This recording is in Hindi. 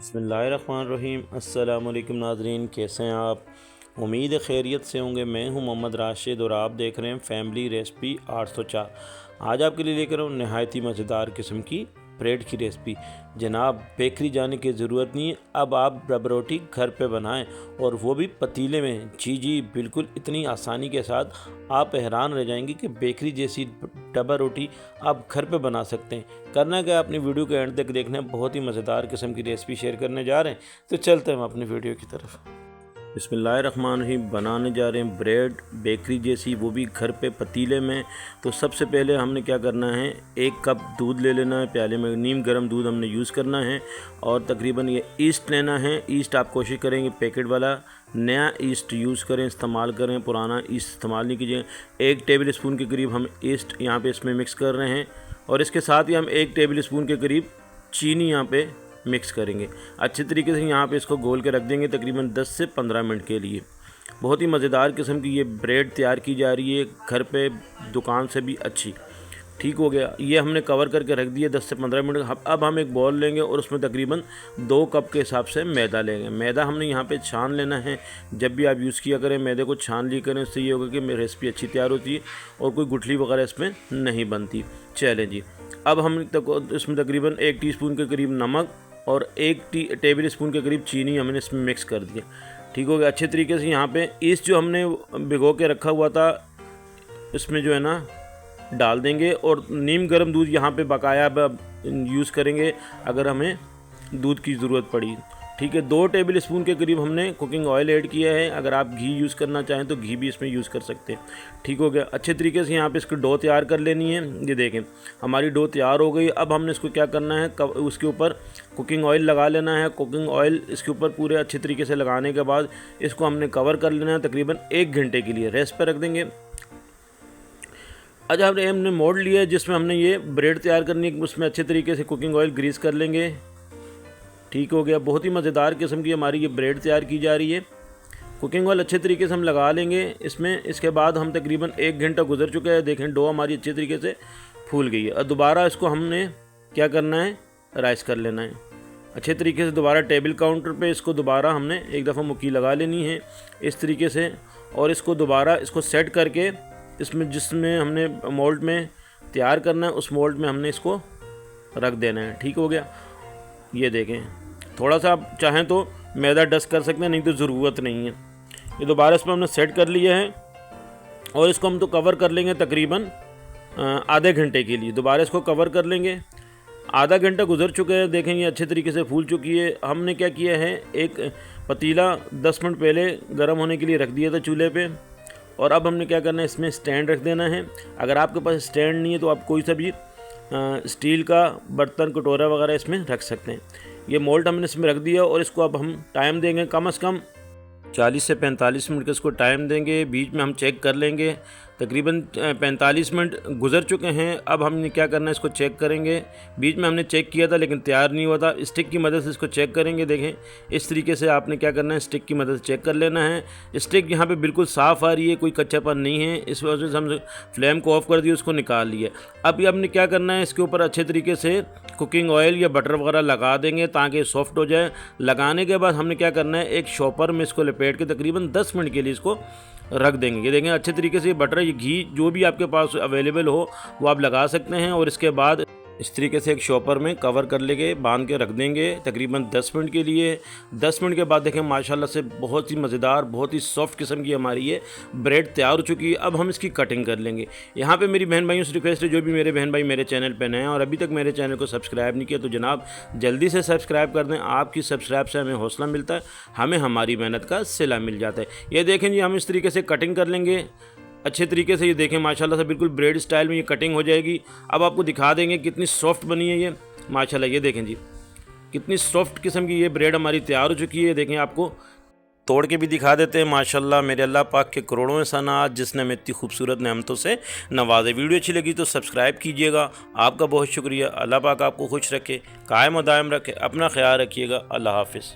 बिस्मिल्लाहिर्रहमानिर्रहीम। अस्सलाम वालेकुम नाज़रीन, कैसे हैं आप? उम्मीद है खैरियत से होंगे। मैं हूं मोहम्मद राशिद और आप देख रहे हैं फैमिली रेसिपी 804। आज आपके लिए लेकर हूँ नहायत ही मज़ेदार किस्म की ब्रेड की रेसिपी। जनाब, बेकरी जाने की ज़रूरत नहीं है, अब आप रबा रोटी घर पे बनाएं और वो भी पतीले में। जी, बिल्कुल इतनी आसानी के साथ आप हैरान रह जाएंगे कि बेकरी जैसी रबा रोटी आप घर पे बना सकते हैं। करना क्या, अपनी वीडियो के एंड तक देखना है, बहुत ही मज़ेदार किस्म की रेसिपी शेयर करने जा रहे हैं। तो चलते हैं हम अपनी वीडियो की तरफ। बिस्मिल्लाहिर्रहमानिर्रहीम। बनाने जा रहे हैं ब्रेड बेकरी जैसी, वो भी घर पे पतीले में। तो सबसे पहले हमने क्या करना है, 1 कप दूध ले लेना है, प्याले में नीम गर्म दूध हमने यूज़ करना है। और तकरीबन ये ईस्ट लेना है। ईस्ट आप कोशिश करेंगे पैकेट वाला नया ईस्ट यूज़ करें, इस्तेमाल करें, पुराना ईस्ट इस्तेमाल नहीं कीजिए। 1 टेबल स्पून के करीब हम ईस्ट यहाँ पे इसमें मिक्स कर रहे हैं और इसके साथ ही हम 1 टेबल स्पून के करीब चीनी यहाँ पे मिक्स करेंगे। अच्छे तरीके से यहाँ पे इसको घोल के रख देंगे तकरीबन 10 से 15 मिनट के लिए। बहुत ही मज़ेदार किस्म की ये ब्रेड तैयार की जा रही है, घर पे दुकान से भी अच्छी। ठीक हो गया, ये हमने कवर करके रख दिया 10 से 15 मिनट। अब हम एक बॉल लेंगे और उसमें तकरीबन 2 कप के हिसाब से मैदा लेंगे। मैदा हमने यहाँ पे छान लेना है। जब भी आप यूज़ किया करें मैदे को छान लिया करें, इससे ये होगा कि मेरी रेसिपी अच्छी तैयार होती है और कोई गुठली वगैरह इसमें नहीं बनती। चलें जी, अब हम इसमें तकरीबन 1 टीस्पून के करीब नमक और 1 टेबल स्पून के करीब चीनी हमने इसमें मिक्स कर दिया। ठीक हो गया। अच्छे तरीके से यहाँ पे ईस्ट जो हमने भिगो के रखा हुआ था इसमें जो है ना डाल देंगे और नीम गर्म दूध यहाँ पे बकाया यूज़ करेंगे अगर हमें दूध की ज़रूरत पड़ी। ठीक है। 2 टेबल स्पून के करीब हमने कुकिंग ऑयल ऐड किया है। अगर आप घी यूज़ करना चाहें तो घी भी इसमें यूज़ कर सकते हैं। ठीक हो गया। अच्छे तरीके से यहाँ पे इसकी डो तैयार कर लेनी है। ये देखें हमारी डो तैयार हो गई। अब हमने इसको क्या करना है, उसके ऊपर कुकिंग ऑयल लगा लेना है। कुकिंग ऑयल इसके ऊपर पूरे अच्छे तरीके से लगाने के बाद इसको हमने कवर कर लेना है तकरीबन 1 घंटे के लिए रेस्ट पर रख देंगे। आज हमने मोड़ लिया है जिसमें हमने ये ब्रेड तैयार करनी है, उसमें अच्छे तरीके से कुकिंग ऑयल ग्रीस कर लेंगे। ठीक हो गया। बहुत ही मज़ेदार किस्म की हमारी ये ब्रेड तैयार की जा रही है। कुकिंग ऑयल अच्छे तरीके से हम लगा लेंगे इसमें। इसके बाद हम तकरीबन 1 घंटा गुजर चुका है। देखें डो हमारी अच्छे तरीके से फूल गई है। और दोबारा इसको हमने क्या करना है, राइस कर लेना है अच्छे तरीके से। दोबारा टेबल काउंटर पे इसको दोबारा हमने एक दफ़ा मुक्की लगा लेनी है इस तरीके से। और इसको दोबारा इसको सेट करके इसमें जिसमें हमने मोल्ड में तैयार करना है उस मोल्ड में हमने इसको रख देना है। ठीक हो गया। ये देखें थोड़ा सा आप चाहें तो मैदा डस्ट कर सकते हैं, नहीं तो ज़रूरत नहीं है। ये दोबारा इसमें हमने सेट कर लिया है और इसको हम तो कवर कर लेंगे तकरीबन आधे घंटे के लिए। दोबारा इसको कवर कर लेंगे। आधा घंटा गुजर चुका है। देखें ये अच्छे तरीके से फूल चुकी है। हमने क्या किया है, एक पतीला 10 मिनट पहले गर्म होने के लिए रख दिया था चूल्हे पे। और अब हमने क्या करना है, इसमें स्टैंड रख देना है। अगर आपके पास स्टैंड नहीं है तो आप कोई सा भी स्टील का बर्तन कटोरा वगैरह इसमें रख सकते हैं। ये मोल्ड हमने इसमें रख दिया और इसको अब हम टाइम देंगे कम से कम 40 से 45 मिनट का इसको टाइम देंगे। बीच में हम चेक कर लेंगे। तकरीबन 45 मिनट गुजर चुके हैं। अब हमने क्या करना है, इसको चेक करेंगे। बीच में हमने चेक किया था लेकिन तैयार नहीं हुआ था। स्टिक की मदद से इसको चेक करेंगे। देखें इस तरीके से आपने क्या करना है, स्टिक की मदद से चेक कर लेना है। स्टिक यहाँ पे बिल्कुल साफ़ आ रही है, कोई कच्चापन नहीं है। इस वजह से हम फ्लेम को ऑफ कर दिया, उसको निकाल लिया। अब ये हमने क्या करना है, इसके ऊपर अच्छे तरीके से कुकिंग ऑयल या बटर वगैरह लगा देंगे ताकि सॉफ्ट हो जाए। लगाने के बाद हमने क्या करना है, एक शॉपर में इसको लपेट के तकरीबन 10 मिनट के लिए इसको रख देंगे। ये देखें अच्छे तरीके से ये बटर, ये घी जो भी आपके पास अवेलेबल हो वो आप लगा सकते हैं। और इसके बाद इस तरीके से एक शॉपर में कवर कर लेंगे, बांध के रख देंगे तकरीबन 10 मिनट के लिए। 10 मिनट के बाद देखें माशाल्लाह से बहुत ही मज़ेदार, बहुत ही सॉफ्ट किस्म की हमारी ये ब्रेड तैयार हो चुकी है। अब हम इसकी कटिंग कर लेंगे। यहाँ पे मेरी बहन भाइयों से रिक्वेस्ट है, जो भी मेरे बहन भाई मेरे चैनल पर नए हैं और अभी तक मेरे चैनल को सब्सक्राइब नहीं किया तो जनाब जल्दी से सब्सक्राइब कर दें। आपकी सब्सक्राइब से हमें हौसला मिलता है, हमें हमारी मेहनत का सिला मिल जाता है। ये देखें जी, हम इस तरीके से कटिंग कर लेंगे अच्छे तरीके से। ये देखें माशाल्लाह से बिल्कुल ब्रेड स्टाइल में ये कटिंग हो जाएगी। अब आपको दिखा देंगे कितनी सॉफ्ट बनी है ये माशाल्लाह। ये देखें जी कितनी सॉफ्ट किस्म की ये ब्रेड हमारी तैयार हो चुकी है। देखें आपको तोड़ के भी दिखा देते हैं। माशाल्लाह मेरे अल्लाह पाक के करोड़ों एहसानात जिसने हमें इतनी खूबसूरत नेमतों से नवाजे। वीडियो अच्छी लगी तो सब्सक्राइब कीजिएगा। आपका बहुत शुक्रिया। अल्लाह पाक आपको खुश रखे, कायम और दायम रखे। अपना ख्याल रखिएगा। अल्लाह हाफिज़।